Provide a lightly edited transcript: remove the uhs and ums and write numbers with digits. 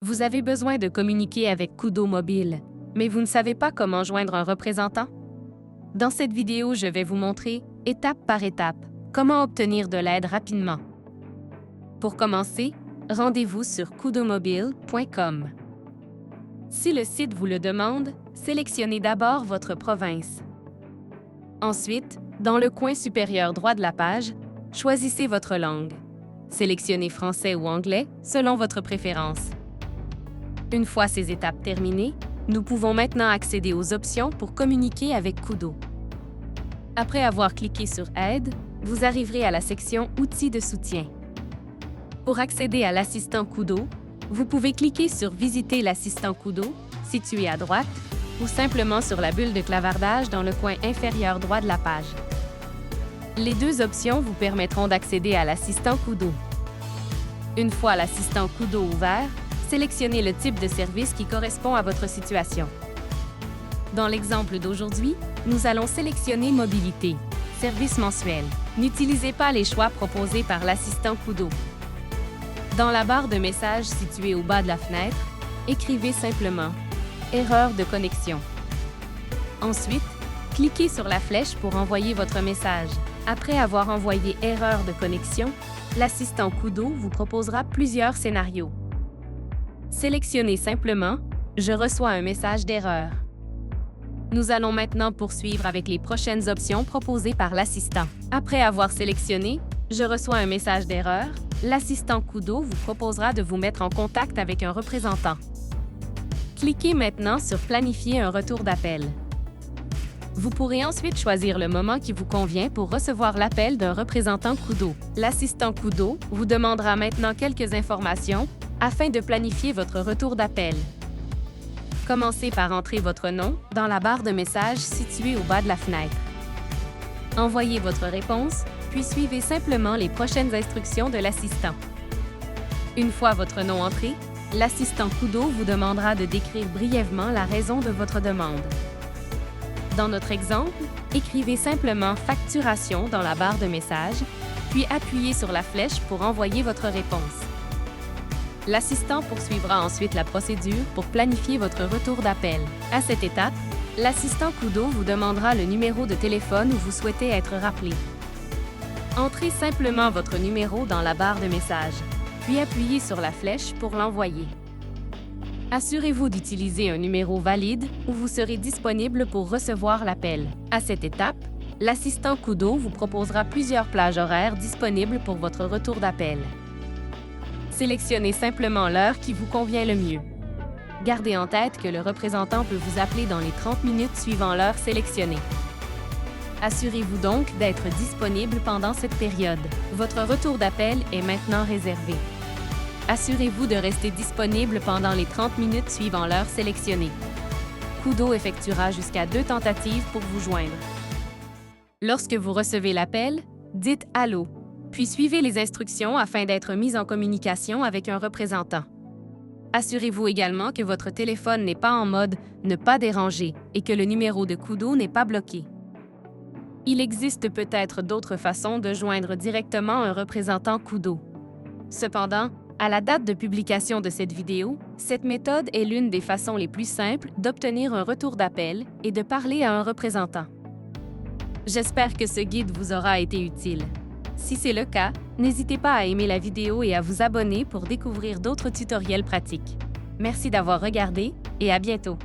Vous avez besoin de communiquer avec Kudo Mobile, mais vous ne savez pas comment joindre un représentant? Dans cette vidéo, je vais vous montrer, étape par étape, comment obtenir de l'aide rapidement. Pour commencer, rendez-vous sur kudomobile.com. Si le site vous le demande, sélectionnez d'abord votre province. Ensuite, dans le coin supérieur droit de la page, choisissez votre langue. Sélectionnez français ou anglais selon votre préférence. Une fois ces étapes terminées, nous pouvons maintenant accéder aux options pour communiquer avec Kudo. Après avoir cliqué sur Aide, vous arriverez à la section Outils de soutien. Pour accéder à l'assistant Kudo, vous pouvez cliquer sur Visiter l'assistant Kudo, situé à droite, ou simplement sur la bulle de clavardage dans le coin inférieur droit de la page. Les deux options vous permettront d'accéder à l'assistant Kudo. Une fois l'assistant Kudo ouvert, sélectionnez le type de service qui correspond à votre situation. Dans l'exemple d'aujourd'hui, nous allons sélectionner Mobilité, service mensuel. N'utilisez pas les choix proposés par l'assistant Kudo. Dans la barre de messages située au bas de la fenêtre, écrivez simplement « Erreur de connexion ». Ensuite, cliquez sur la flèche pour envoyer votre message. Après avoir envoyé « Erreur de connexion », l'assistant Kudo vous proposera plusieurs scénarios. Sélectionnez simplement « Je reçois un message d'erreur ». Nous allons maintenant poursuivre avec les prochaines options proposées par l'assistant. Après avoir sélectionné « Je reçois un message d'erreur », l'assistant Kudo vous proposera de vous mettre en contact avec un représentant. Cliquez maintenant sur « Planifier un retour d'appel ». Vous pourrez ensuite choisir le moment qui vous convient pour recevoir l'appel d'un représentant Kudo. L'assistant Kudo vous demandera maintenant quelques informations afin de planifier votre retour d'appel. Commencez par entrer votre nom dans la barre de messages située au bas de la fenêtre. Envoyez votre réponse, puis suivez simplement les prochaines instructions de l'assistant. Une fois votre nom entré, l'assistant Kudo vous demandera de décrire brièvement la raison de votre demande. Dans notre exemple, écrivez simplement « Facturation » dans la barre de messages, puis appuyez sur la flèche pour envoyer votre réponse. L'assistant poursuivra ensuite la procédure pour planifier votre retour d'appel. À cette étape, l'assistant Kudo vous demandera le numéro de téléphone où vous souhaitez être rappelé. Entrez simplement votre numéro dans la barre de messages, puis appuyez sur la flèche pour l'envoyer. Assurez-vous d'utiliser un numéro valide où vous serez disponible pour recevoir l'appel. À cette étape, l'assistant Kudo vous proposera plusieurs plages horaires disponibles pour votre retour d'appel. Sélectionnez simplement l'heure qui vous convient le mieux. Gardez en tête que le représentant peut vous appeler dans les 30 minutes suivant l'heure sélectionnée. Assurez-vous donc d'être disponible pendant cette période. Votre retour d'appel est maintenant réservé. Assurez-vous de rester disponible pendant les 30 minutes suivant l'heure sélectionnée. Kudo effectuera jusqu'à 2 tentatives pour vous joindre. Lorsque vous recevez l'appel, dites « Allô », puis suivez les instructions afin d'être mis en communication avec un représentant. Assurez-vous également que votre téléphone n'est pas en mode « Ne pas déranger » et que le numéro de Kudo n'est pas bloqué. Il existe peut-être d'autres façons de joindre directement un représentant Kudo. Cependant, à la date de publication de cette vidéo, cette méthode est l'une des façons les plus simples d'obtenir un retour d'appel et de parler à un représentant. J'espère que ce guide vous aura été utile. Si c'est le cas, n'hésitez pas à aimer la vidéo et à vous abonner pour découvrir d'autres tutoriels pratiques. Merci d'avoir regardé et à bientôt!